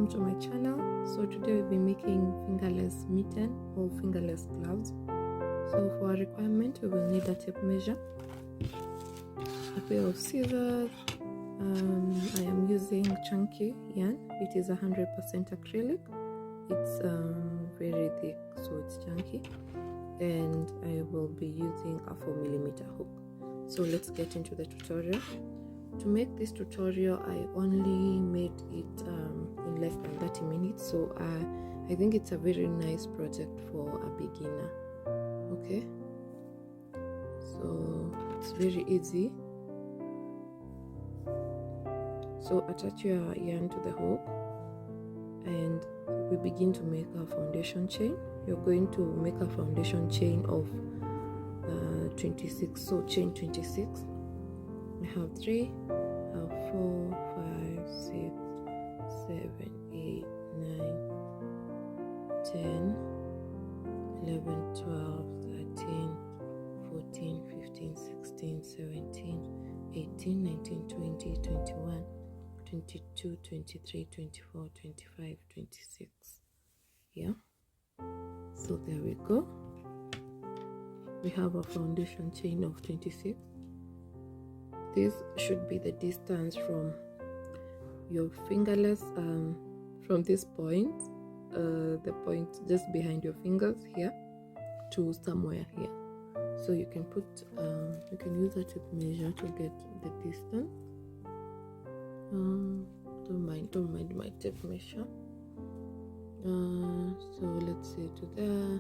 welcome to my channel. So today we'll be making fingerless mitten or fingerless gloves. So for our requirement, we will need a tape measure, a pair of scissors. I am using chunky yarn. It is 100% acrylic. It's very thick, so it's chunky, and I will be using a 4mm hook. So let's get into the tutorial. To make this tutorial, I only made it in less than 30 minutes, so I think it's a very nice project for a beginner. Okay, so it's very easy. So attach your yarn to the hook and we begin to make our foundation chain. You're going to make a foundation chain of 26, so chain 26. I have 3, I have 4, 5, 6, 7, 8, 9, 10, 11, 12, 13, 14, 15, 16, 17, 18, 19, 20, 21, 22, 23, 24, 25, 26. Yeah, so there we go. We have a foundation chain of 26. This should be the distance from your fingerless, from this point, the point just behind your fingers here, to somewhere here. So you can put, you can use a tape measure to get the distance. Don't mind my tape measure. So let's say to there.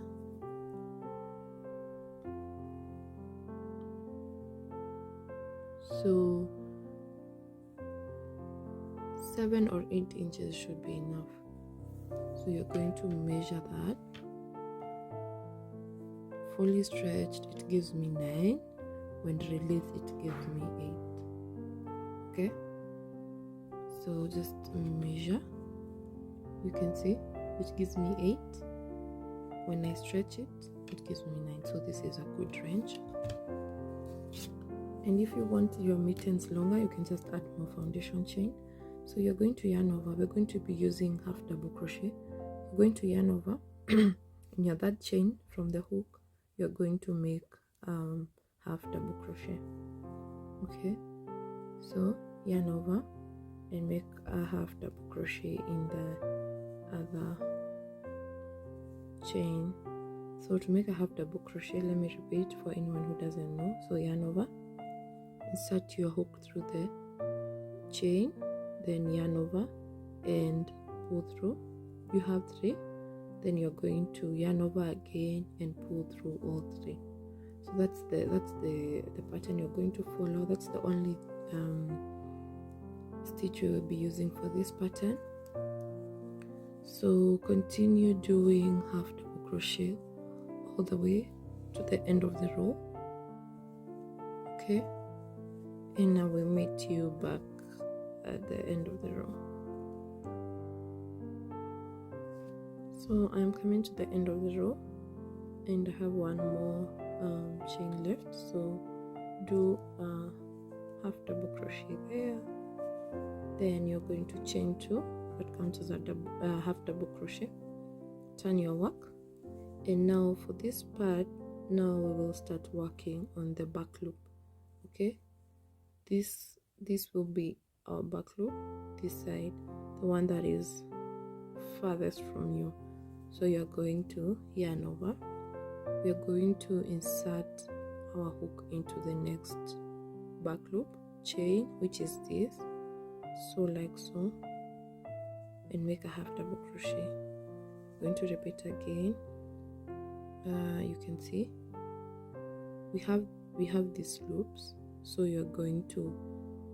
So 7 or 8 inches should be enough. So you're going to measure that. Fully stretched, it gives me 9. When released, it gives me 8. Okay, so just measure. You can see it gives me 8. When I stretch it, it gives me 9. So this is a good range. And if you want your mittens longer, you can just add more foundation chain. So you're going to yarn over. We're going to be using half double crochet. You're going to yarn over in your third chain from the hook. You're going to make half double crochet. Okay, so yarn over and make a half double crochet in the other chain. So to make a half double crochet, let me repeat for anyone who doesn't know. So yarn over, insert your hook through the chain, then yarn over and pull through. You have 3, then you're going to yarn over again and pull through all 3. So that's the pattern you're going to follow. That's the only stitch you will be using for this pattern. So continue doing half double crochet all the way to the end of the row. Okay, and I will meet you back at the end of the row. So I'm coming to the end of the row and I have one more chain left. So do half double crochet there, then you're going to chain 2, that counts as a half double crochet. Turn your work, and now for this part, now we will start working on the back loop. Okay, this will be our back loop, this side, the one that is farthest from you. So you're going to yarn over. We're going to insert our hook into the next back loop chain, which is this, so like so, and make a half double crochet. Going to repeat again. You can see we have these loops, so you're going to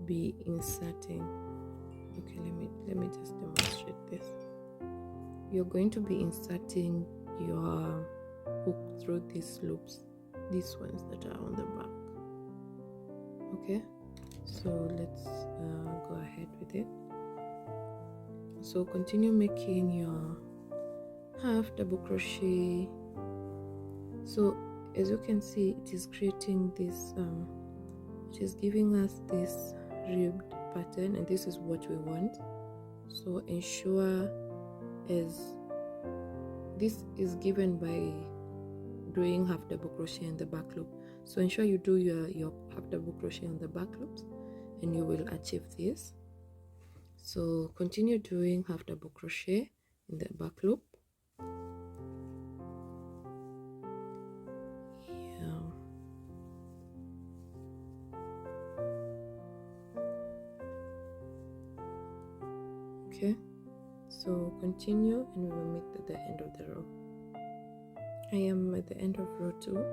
be inserting. Okay, let me just demonstrate this. You're going to be inserting your hook through these loops, these ones that are on the back. Okay, so let's go ahead with it. So continue making your half double crochet. So as you can see, it is creating this it is giving us this ribbed pattern, and this is what we want. So ensure, as this is given by doing half double crochet in the back loop, so ensure you do your half double crochet on the back loops and you will achieve this. So continue doing half double crochet in the back loop. Okay, so continue and we will meet at the end of the row. I am at the end of row 2.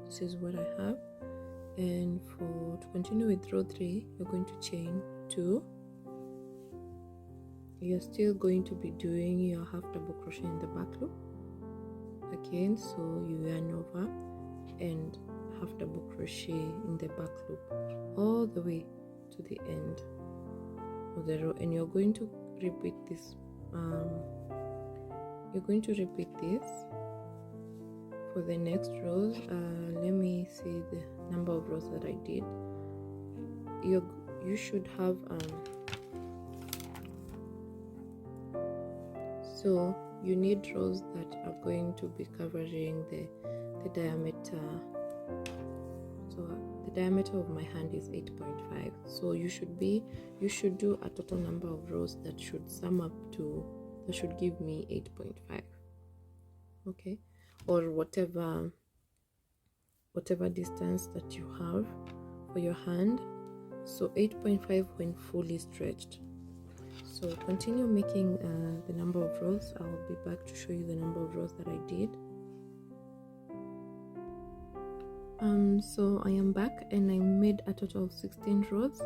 This is what I have, and to continue with row 3, you're going to chain 2. You're still going to be doing your half double crochet in the back loop again, so you yarn over and half double crochet in the back loop all the way to the end of the row, and you're going to repeat this. You're going to repeat this for the next rows. Let me see the number of rows that I did. You should have so you need rows that are going to be covering the diameter. So the diameter of my hand is 8.5, so you should do a total number of rows that should sum up to, that should give me 8.5. okay, or whatever distance that you have for your hand. So 8.5 when fully stretched. So continue making the number of rows. I'll be back to show you the number of rows that I did. So I am back and I made a total of 16 rows.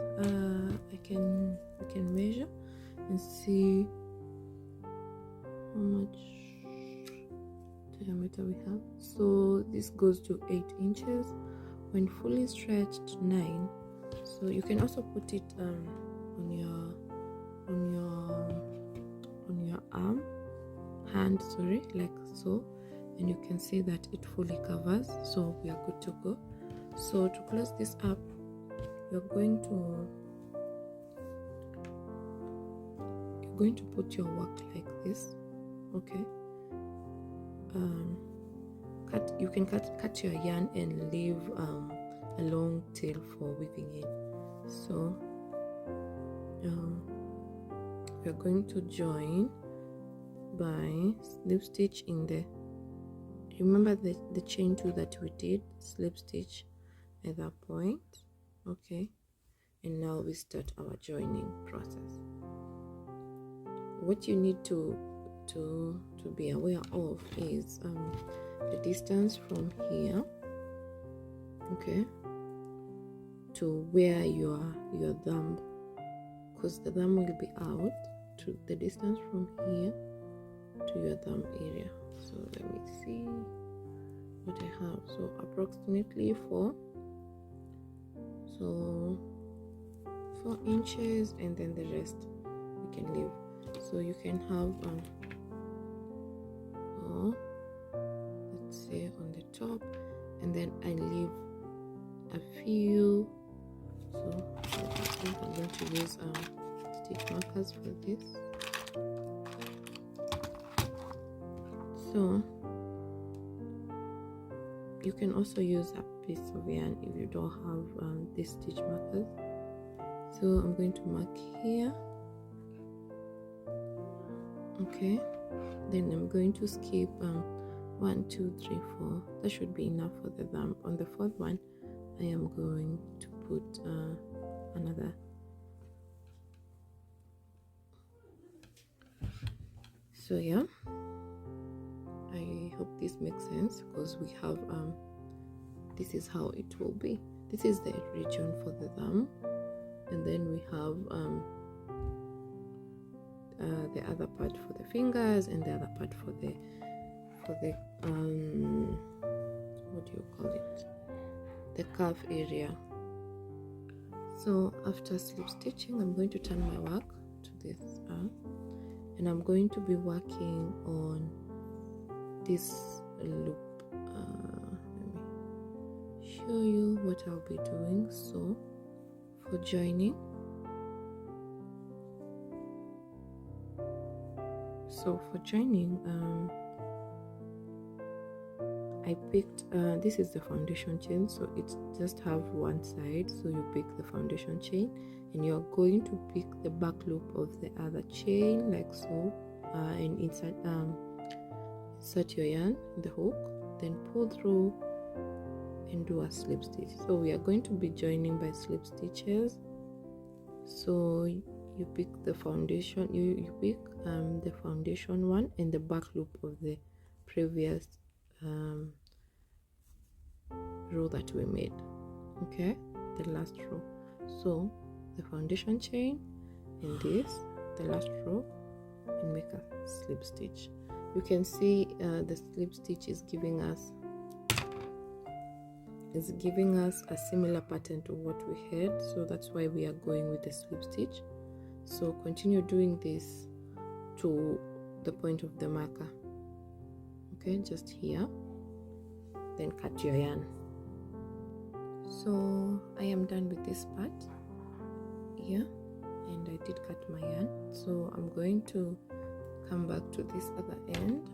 We can measure and see how much diameter we have. So this goes to 8 inches. When fully stretched, 9. So you can also put it on your hand, like so, and you can see that it fully covers, so we are good to go. So to close this up, you're going to put your work like this. Okay, you can cut your yarn and leave a long tail for weaving in. So we're going to join by slip stitch in the, remember the chain 2 that we did, slip stitch at that point. Okay, and now we start our joining process. What you need to be aware of is the distance from here, okay, to where your thumb, because the thumb will be out, to the distance from here to your thumb area. So let me see what I have. So approximately 4 inches, and then the rest we can leave. So you can have let's say on the top, and then I leave a few. So I think I'm going to use stitch markers for this. So you can also use a piece of yarn if you don't have these stitch markers. So I'm going to mark here. Okay, then I'm going to skip 1, 2, 3, 4. That should be enough for the thumb. On the 4th one, I am going to put another. So yeah, I hope this makes sense, because we have this is how it will be. This is the region for the thumb, and then we have the other part for the fingers, and the other part for the what do you call it, the calf area. So after slip stitching, I'm going to turn my work to this and I'm going to be working on this loop. Let me show you what I'll be doing. So for joining, So for joining, I picked this is the foundation chain, so it just have one side, so you pick the foundation chain and you're going to pick the back loop of the other chain like so, and insert your yarn in the hook, then pull through and do a slip stitch. So we are going to be joining by slip stitches. So you pick the foundation, you pick the foundation one and the back loop of the previous row that we made, okay, the last row. So the foundation chain and this, the last row, and make a slip stitch. You can see the slip stitch is giving us a similar pattern to what we had, so that's why we are going with the slip stitch. So continue doing this to the point of the marker, okay, just here, then cut your yarn. So I am done with this part here, and I did cut my yarn. So I'm going to come back to this other end,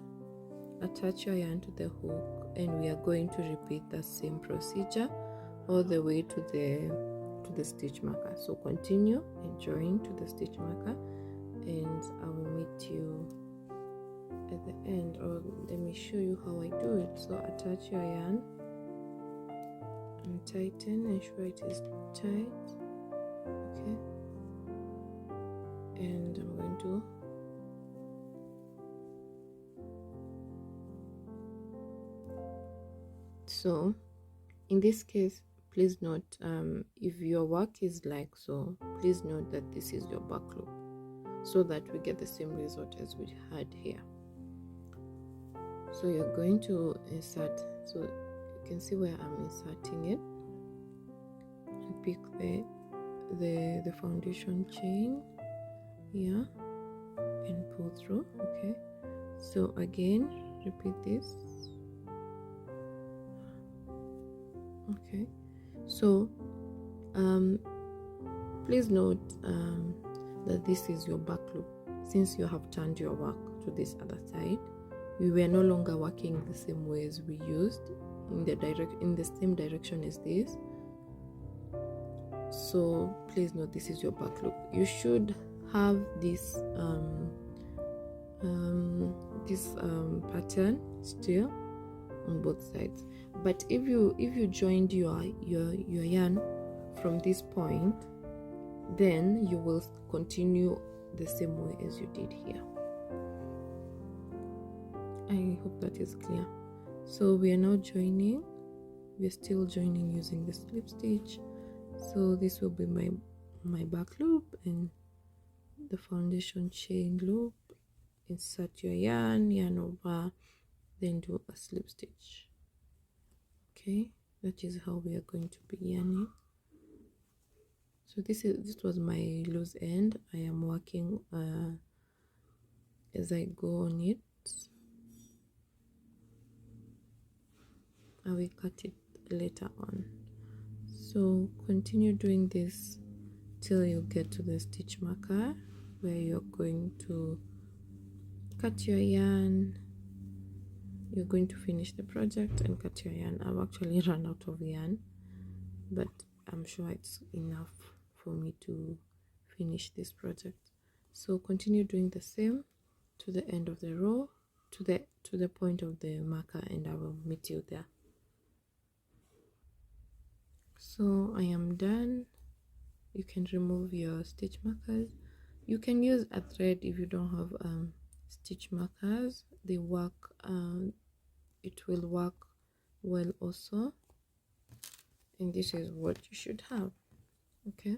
attach your yarn to the hook, and we are going to repeat the same procedure all the way to the stitch marker. So continue and join to the stitch marker, and I will meet you at the end, or let me show you how I do it. So attach your yarn and tighten, ensure it is tight, okay, and I'm going to so in this case, please note, if your work is like so, please note that this is your back loop, so that we get the same result as we had here. So you're going to insert, so you can see where I'm inserting it, and pick the foundation chain here and pull through, okay. So again, repeat this, okay. So please note that this is your back loop. Since you have turned your work to this other side, we were no longer working the same way as we used in the same direction as this. So please note this is your back loop. You should have this pattern still on both sides. But if you joined your yarn from this point, then you will continue the same way as you did here. I hope that is clear. So we are now joining. We're still joining using the slip stitch. So this will be my back loop and the foundation chain loop. Insert your yarn over, then do a slip stitch. Okay, that is how we are going to be yarning. So this was my loose end. I am working as I go on it. I will cut it later on. So continue doing this till you get to the stitch marker where you're going to cut your yarn. You're going to finish the project and cut your yarn. I've actually run out of yarn, but I'm sure it's enough for me to finish this project. So continue doing the same to the end of the row, to the point of the marker, and I will meet you there. So I am done. You can remove your stitch markers. You can use a thread if you don't have stitch markers. They work, it will work well also, and this is what you should have, okay.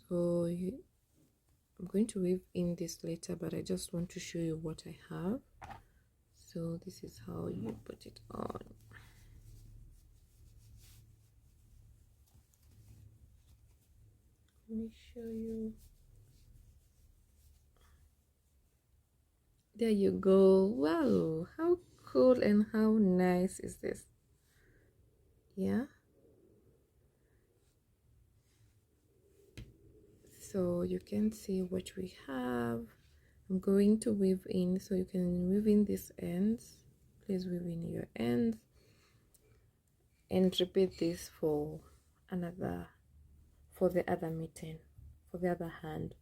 So I'm going to weave in this later, but I just want to show you what I have. So this is how you put it on. Let me show you. There you go. Wow, how cool and how nice is this? Yeah. So you can see what we have. I'm going to weave in, so you can weave in these ends. Please weave in your ends and repeat this for the other mitten, for the other hand.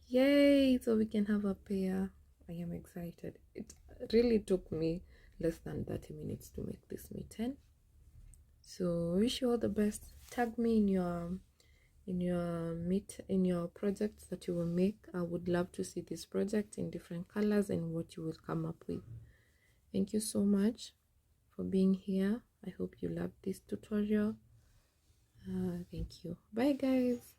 Yay, so we can have a pair. I am excited. It really took me less than 30 minutes to make this mitten. So wish you all the best. Tag me in your projects that you will make. I would love to see this project in different colors and what you will come up with. Thank you so much for being here. I hope you loved this tutorial. Thank you. Bye guys.